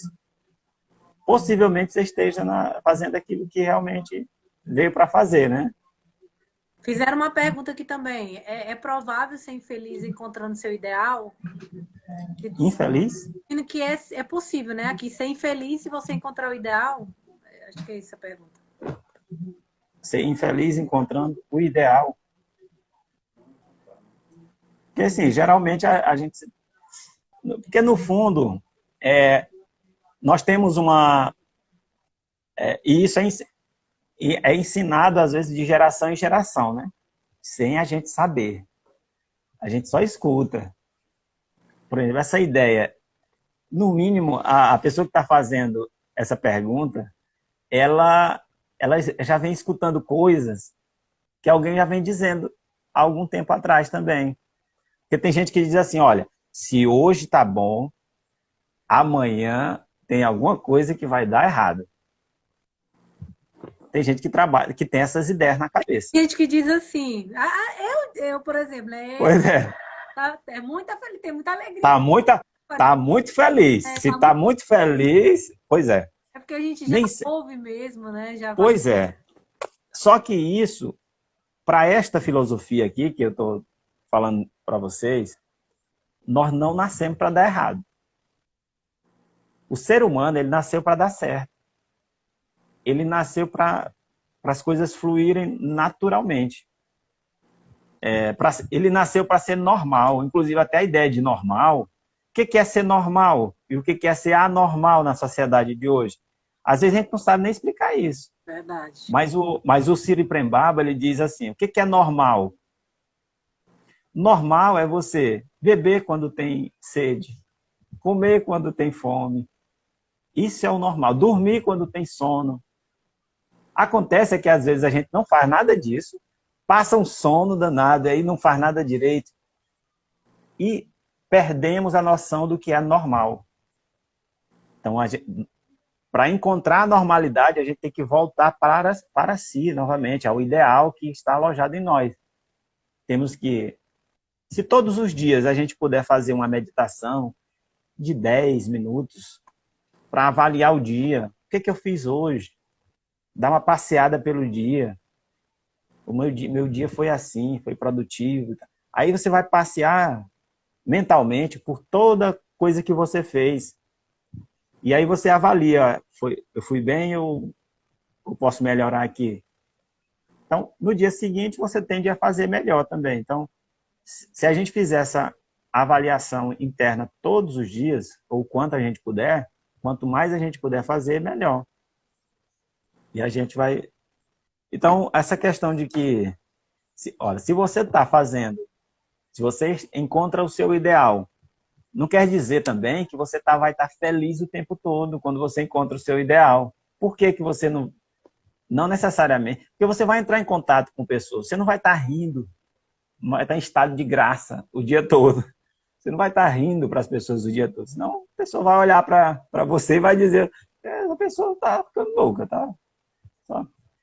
possivelmente você esteja fazendo aquilo que realmente veio para fazer, né? Fizeram uma pergunta aqui também. É provável ser infeliz encontrando seu ideal? Infeliz? Que é possível, né? Aqui, ser infeliz se você encontrar o ideal? Acho que é essa a pergunta. Ser infeliz encontrando o ideal? Porque, assim, geralmente a gente... Porque, no fundo, nós temos uma... e isso é ensinado, às vezes, de geração em geração, né? Sem a gente saber. A gente só escuta. Por exemplo, essa ideia, no mínimo, a pessoa que está fazendo essa pergunta, ela já vem escutando coisas que alguém já vem dizendo há algum tempo atrás também. Porque tem gente que diz assim, olha, se hoje está bom, amanhã tem alguma coisa que vai dar errado. Tem gente que trabalha, que tem essas ideias na cabeça. Tem gente que diz assim, eu por exemplo, né? Pois é. Tem muita alegria. Tá muito feliz. Se tá muito feliz, pois é. É porque a gente já ouve mesmo, né? Pois é. Só que isso, para esta filosofia aqui, que eu estou falando para vocês, nós não nascemos para dar errado. O ser humano, ele nasceu para dar certo. Ele nasceu para as coisas fluírem naturalmente. Ele nasceu para ser normal. Inclusive, até a ideia de normal. O que é ser normal? E o que é ser anormal na sociedade de hoje? Às vezes a gente não sabe nem explicar isso. Verdade. Mas o Ciri Prembaba, ele diz assim, o que é normal? Normal é você beber quando tem sede, comer quando tem fome. Isso é o normal. Dormir quando tem sono. Acontece que às vezes a gente não faz nada disso, passa um sono danado, aí não faz nada direito e perdemos a noção do que é normal. Então, para encontrar a normalidade, a gente tem que voltar para si novamente, ao ideal que está alojado em nós. Temos que, se todos os dias a gente puder fazer uma meditação de 10 minutos para avaliar o dia, o que eu fiz hoje? Dar uma passeada pelo dia. O meu dia foi assim, foi produtivo. Aí você vai passear mentalmente por toda coisa que você fez. E aí você avalia, eu fui bem ou eu posso melhorar aqui? Então, no dia seguinte, você tende a fazer melhor também. Então, se a gente fizer essa avaliação interna todos os dias, ou quanto a gente puder, quanto mais a gente puder fazer, melhor. E a gente vai... Então, essa questão de que, olha, se você está fazendo, se você encontra o seu ideal, não quer dizer também que você vai estar feliz o tempo todo quando você encontra o seu ideal. Por que que você não... Não necessariamente. Porque você vai entrar em contato com pessoas, você não vai estar rindo, vai estar em estado de graça o dia todo. Você não vai estar rindo para as pessoas o dia todo. Senão a pessoa vai olhar para você e vai dizer, essa pessoa está ficando louca, tá?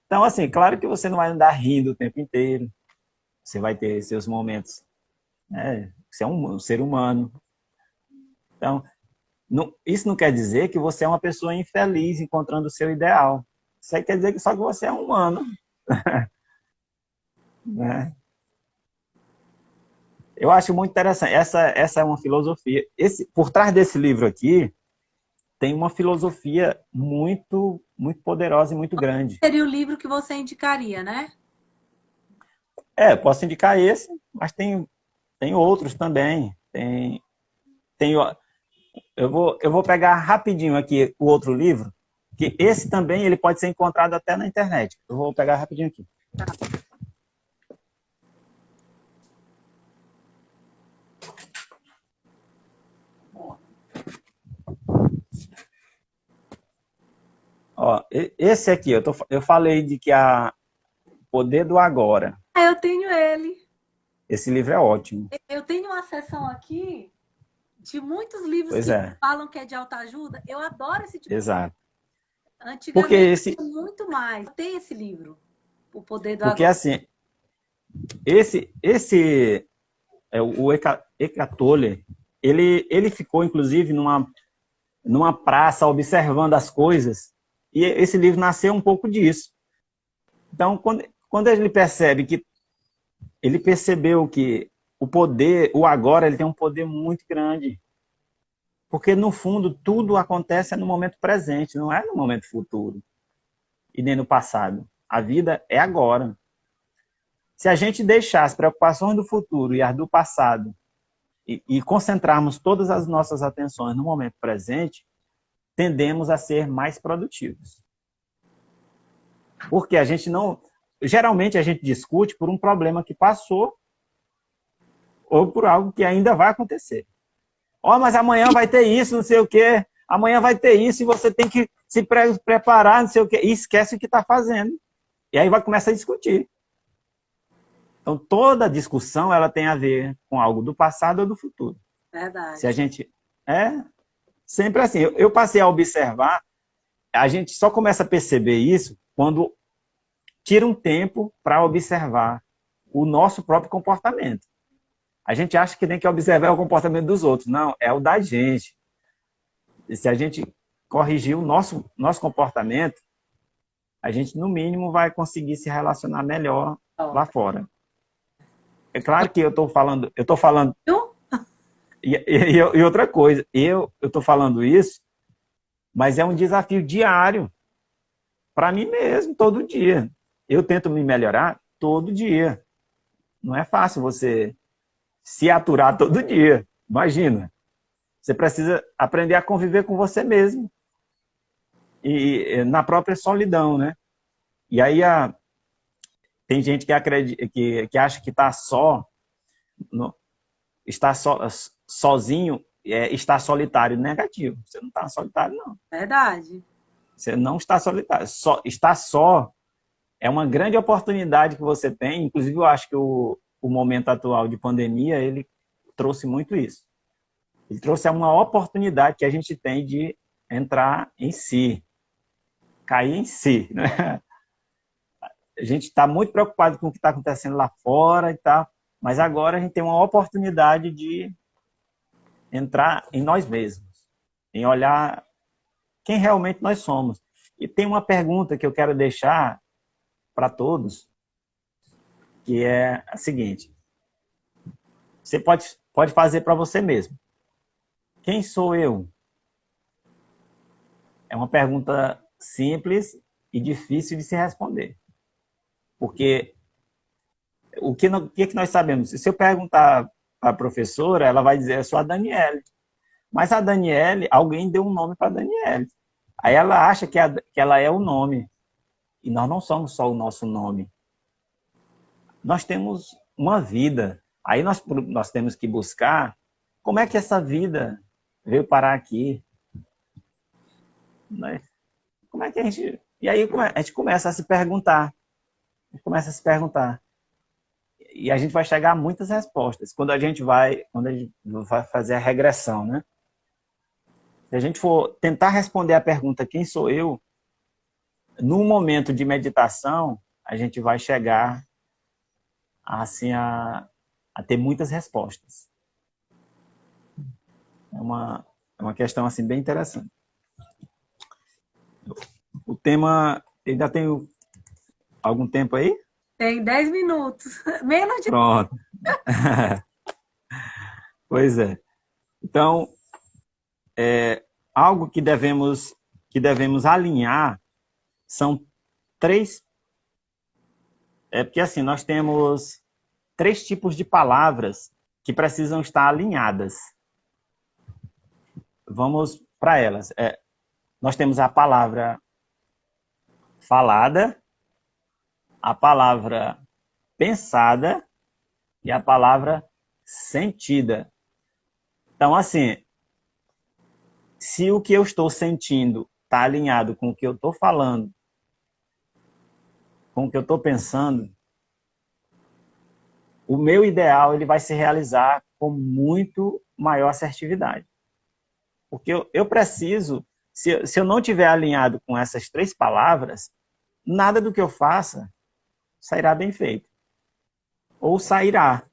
Então, assim, claro que você não vai andar rindo o tempo inteiro. Você vai ter seus momentos. Né? Você é um ser humano. Então, isso não quer dizer que você é uma pessoa infeliz encontrando o seu ideal. Isso aí quer dizer que só que você é humano. Né? Eu acho muito interessante. Essa é uma filosofia. Por trás desse livro aqui, tem uma filosofia muito, muito poderosa e muito grande. Seria o livro que você indicaria, né? Posso indicar esse, mas tem outros também. Eu vou pegar rapidinho aqui o outro livro, que esse também ele pode ser encontrado até na internet. Eu vou pegar rapidinho aqui. Tá. Ó, esse aqui, eu falei de que o Poder do Agora. Eu tenho ele. Esse livro é ótimo. Eu tenho uma seção aqui de muitos livros Pois que falam que é de autoajuda. Eu adoro esse tipo Exato. de livro. Antigamente, Porque esse... muito mais. Tem esse livro, O Poder do Porque Agora. assim, o Eckhart Tolle, ele ficou inclusive numa praça observando as coisas, e esse livro nasceu um pouco disso. Então, quando ele percebeu que o poder, o agora, ele tem um poder muito grande. Porque, no fundo, tudo acontece no momento presente, não é no momento futuro. E nem no passado. A vida é agora. Se a gente deixar as preocupações do futuro e as do passado e concentrarmos todas as nossas atenções no momento presente, tendemos a ser mais produtivos. Porque a gente não... Geralmente a gente discute por um problema que passou ou por algo que ainda vai acontecer. Mas amanhã vai ter isso, não sei o quê. Amanhã vai ter isso e você tem que se preparar, não sei o quê. E esquece o que está fazendo. E aí vai começar a discutir. Então, toda discussão ela tem a ver com algo do passado ou do futuro. Verdade. Se a gente... sempre assim. Eu passei a observar, a gente só começa a perceber isso quando tira um tempo para observar o nosso próprio comportamento. A gente acha que tem que observar o comportamento dos outros. Não, é o da gente. E se a gente corrigir o nosso comportamento, a gente, no mínimo, vai conseguir se relacionar melhor lá fora. É claro que eu estou falando... E outra coisa, eu estou falando isso, mas é um desafio diário para mim mesmo, todo dia. Eu tento me melhorar todo dia. Não é fácil você se aturar todo dia. Imagina. Você precisa aprender a conviver com você mesmo. E na própria solidão, né? E aí tem gente que acredita, que acha que está sozinho, está solitário. Negativo. Você não está solitário, não. Verdade. Você não está solitário. Estar só é uma grande oportunidade que você tem. Inclusive, eu acho que o momento atual de pandemia, ele trouxe muito isso. Ele trouxe uma oportunidade que a gente tem de entrar em si, cair em si, né? A gente está muito preocupado com o que está acontecendo lá fora e tal, mas agora a gente tem uma oportunidade de entrar em nós mesmos, em olhar quem realmente nós somos. E tem uma pergunta que eu quero deixar para todos, que é a seguinte: você pode fazer para você mesmo. Quem sou eu? É uma pergunta simples, e difícil de se responder. Porque o que nós sabemos? Se eu perguntar para a professora, ela vai dizer, eu sou a Daniele. Mas a Daniele, alguém deu um nome para a Daniele. Aí ela acha que ela é o nome. E nós não somos só o nosso nome. Nós temos uma vida. Aí nós temos que buscar como é que essa vida veio parar aqui. Né? Como é que a gente... E aí a gente começa a se perguntar. E a gente vai chegar a muitas respostas. Quando a gente vai fazer a regressão, né? Se a gente for tentar responder a pergunta quem sou eu, num momento de meditação, a gente vai chegar assim, a ter muitas respostas. É uma questão assim, bem interessante. O tema, ainda tem algum tempo aí? Tem 10 minutos. Menos de... Pronto. Pois é. Então, algo que devemos alinhar são 3... porque assim, nós temos 3 tipos de palavras que precisam estar alinhadas. Vamos para elas. Nós temos a palavra falada, a palavra pensada e a palavra sentida. Então, assim, se o que eu estou sentindo está alinhado com o que eu estou falando, com o que eu estou pensando, o meu ideal ele vai se realizar com muito maior assertividade. Porque eu preciso, se eu não tiver alinhado com essas 3 palavras, nada do que eu faça sairá bem feito. Ou sairá.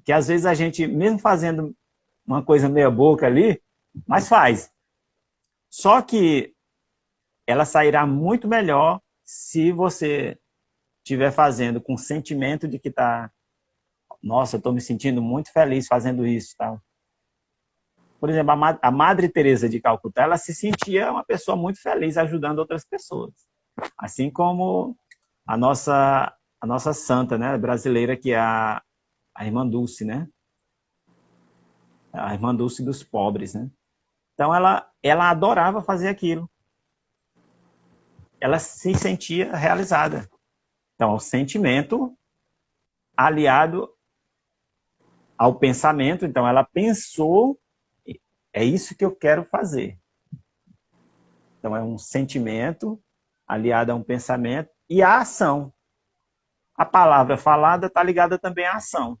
Que às vezes a gente, mesmo fazendo uma coisa meia boca ali, mas faz. Só que ela sairá muito melhor se você estiver fazendo com o sentimento de que está, nossa, eu estou me sentindo muito feliz fazendo isso. Tá? Por exemplo, a Madre Teresa de Calcutá, ela se sentia uma pessoa muito feliz ajudando outras pessoas. Assim como a nossa santa, né, brasileira, que é a Irmã Dulce, né? A Irmã Dulce dos pobres, né? Então, ela adorava fazer aquilo. Ela se sentia realizada. Então, o sentimento aliado ao pensamento. Então, ela pensou, é isso que eu quero fazer. Então, é um sentimento aliado a um pensamento e a ação. A palavra falada está ligada também à ação.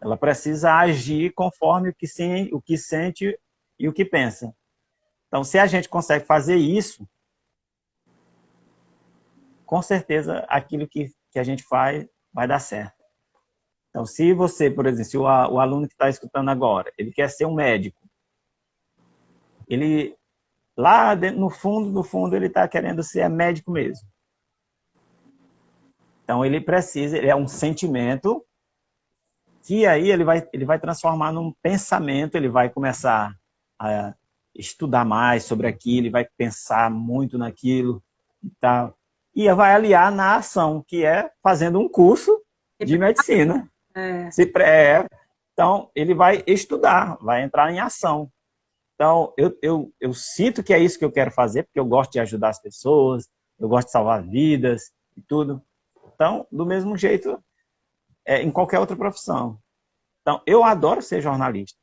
Ela precisa agir conforme o que sente e o que pensa. Então, se a gente consegue fazer isso, com certeza aquilo que a gente faz vai dar certo. Então, se você, por exemplo, se o aluno que está escutando agora, ele quer ser um médico, ele, lá no fundo, ele está querendo ser médico mesmo. Então, ele é um sentimento que aí ele vai transformar num pensamento, ele vai começar a estudar mais sobre aquilo, ele vai pensar muito naquilo e tal. E vai aliar na ação, que é fazendo um curso de medicina. Então, ele vai estudar, vai entrar em ação. Então, eu sinto que é isso que eu quero fazer, porque eu gosto de ajudar as pessoas, eu gosto de salvar vidas e tudo. Então, do mesmo jeito, em qualquer outra profissão. Então, eu adoro ser jornalista.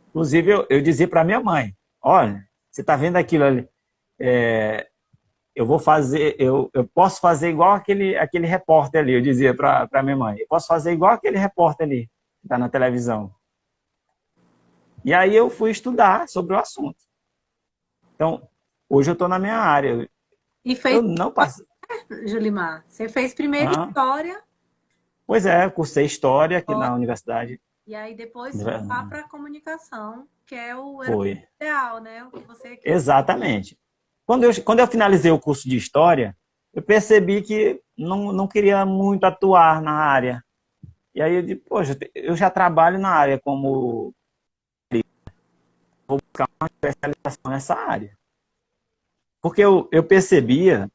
Inclusive, eu dizia para minha mãe, olha, você está vendo aquilo ali, eu posso fazer igual aquele repórter ali, eu dizia para minha mãe, eu posso fazer igual aquele repórter ali, que está na televisão. E aí eu fui estudar sobre o assunto. Então, hoje eu estou na minha área. Eu não passei. Julimar, você fez primeiro História. Pois é, cursei História aqui na universidade. E aí depois foi lá para a comunicação, que é o ideal, né? O que você quer. Exatamente. Quando eu finalizei o curso de História, eu percebi que não queria muito atuar na área. E aí eu disse, poxa, eu já trabalho na área como... Vou buscar uma especialização nessa área. Porque eu percebia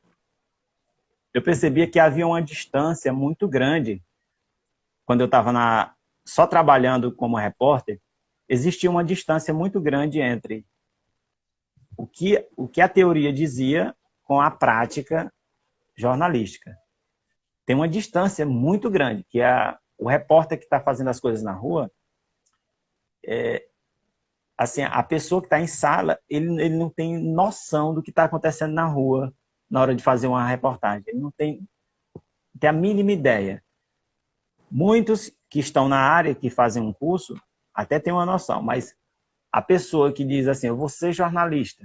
que havia uma distância muito grande quando eu estava só trabalhando como repórter. Existia uma distância muito grande entre o que a teoria dizia com a prática jornalística. Tem uma distância muito grande, que o repórter que está fazendo as coisas na rua, assim, a pessoa que está em sala, ele não tem noção do que está acontecendo na rua na hora de fazer uma reportagem. Ele não tem a mínima ideia. Muitos que estão na área, que fazem um curso, até têm uma noção, mas a pessoa que diz assim, eu vou ser jornalista,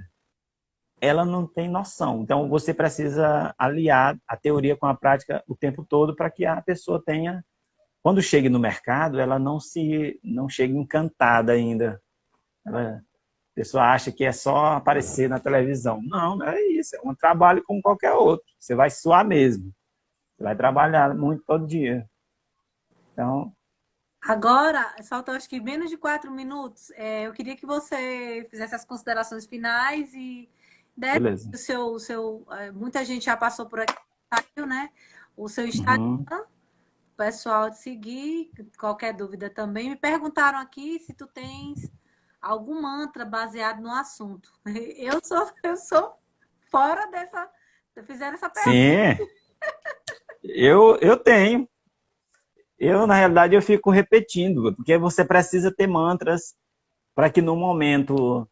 ela não tem noção. Então, você precisa aliar a teoria com a prática o tempo todo para que a pessoa tenha, quando chegue no mercado, ela não chegue encantada ainda. A pessoa acha que é só aparecer na televisão. Não, não é isso. É um trabalho como qualquer outro. Você vai suar mesmo. Você vai trabalhar muito todo dia. Então... Agora, faltam acho que menos de 4 minutos. Eu queria que você fizesse as considerações finais e desse Beleza. muita gente já passou por aqui, saiu, né? O seu Instagram, o pessoal de seguir, qualquer dúvida também. Me perguntaram aqui se tu tens algum mantra baseado no assunto. Eu sou fora dessa. Fizeram essa pergunta. Sim, eu tenho. Na realidade, eu fico repetindo, porque você precisa ter mantras para que no momento...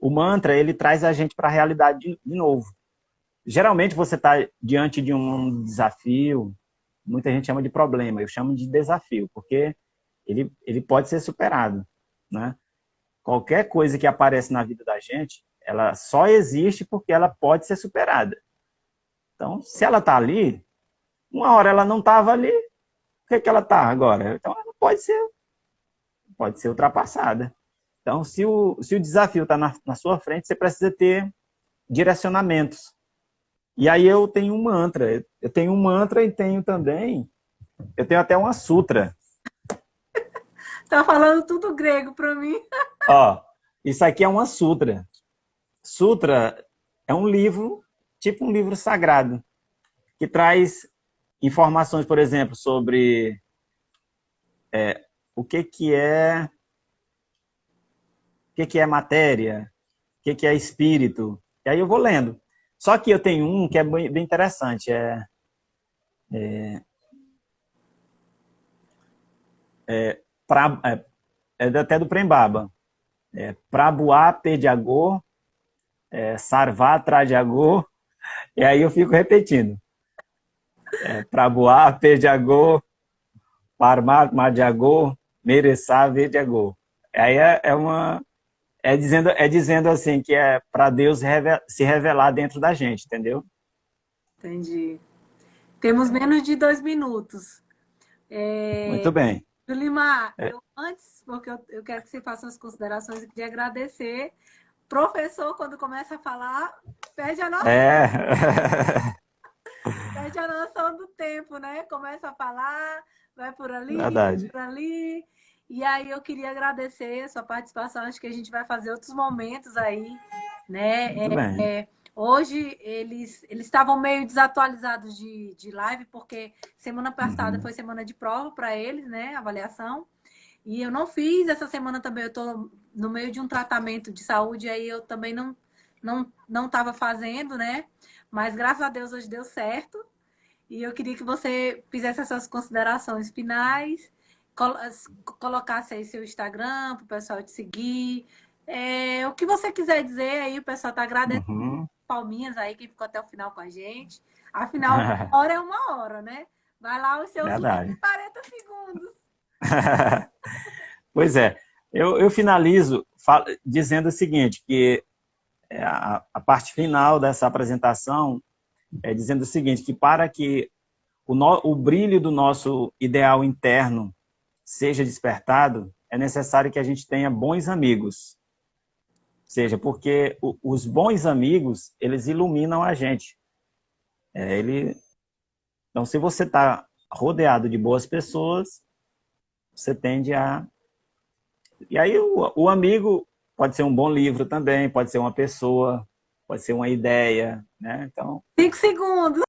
O mantra, ele traz a gente para a realidade de novo. Geralmente, você está diante de um desafio, muita gente chama de problema, eu chamo de desafio, porque ele pode ser superado, né? Qualquer coisa que aparece na vida da gente, ela só existe porque ela pode ser superada. Então, se ela está ali, uma hora ela não estava ali, por que ela está agora? Então, ela pode ser ultrapassada. Então, se o desafio está na sua frente, você precisa ter direcionamentos. E aí eu tenho um mantra. Eu tenho um mantra e tenho também... Eu tenho até uma sutra. Tá falando tudo grego para mim. Ó, isso aqui é uma sutra. Sutra é um livro, tipo um livro sagrado, que traz informações, por exemplo, sobre o que é matéria, o que é espírito. E aí eu vou lendo. Só que eu tenho um que é bem interessante. É até do Prembaba. Prabuá Pediagor, Sarvá Tradiagor. E aí eu fico repetindo. Prabuá Pediagor, Parmar Madiagor, Mereçá Vediagor. Aí é dizendo assim que é para Deus se revelar dentro da gente, entendeu? Entendi. Temos menos de 2 minutos. Muito bem. Julimar, antes, porque eu quero que você faça as considerações, eu queria agradecer. Professor, quando começa a falar, perde a noção. Perde a noção do tempo, né? Começa a falar, vai por ali, Verdade. por ali. E aí eu queria agradecer a sua participação. Acho que a gente vai fazer outros momentos aí, né? Muito bem. Hoje eles estavam meio desatualizados de live, porque semana passada foi semana de prova para eles, né? Avaliação. E eu não fiz essa semana também. Eu estou no meio de um tratamento de saúde, aí eu também não estava fazendo, né? Mas graças a Deus hoje deu certo. E eu queria que você fizesse as suas considerações finais, colocasse aí seu Instagram para o pessoal te seguir. O que você quiser dizer aí, o pessoal está agradecendo. Palminhas aí, quem ficou até o final com a gente. Afinal, uma hora é uma hora, né? Vai lá os seus 40 segundos. Pois é. Eu finalizo dizendo o seguinte, que a parte final dessa apresentação é dizendo o seguinte, que para que o brilho do nosso ideal interno seja despertado, é necessário que a gente tenha bons amigos. Ou seja, porque os bons amigos, eles iluminam a gente. Então, se você está rodeado de boas pessoas, você tende a... E aí o amigo pode ser um bom livro também, pode ser uma pessoa, pode ser uma ideia, né? Então, 5 segundos.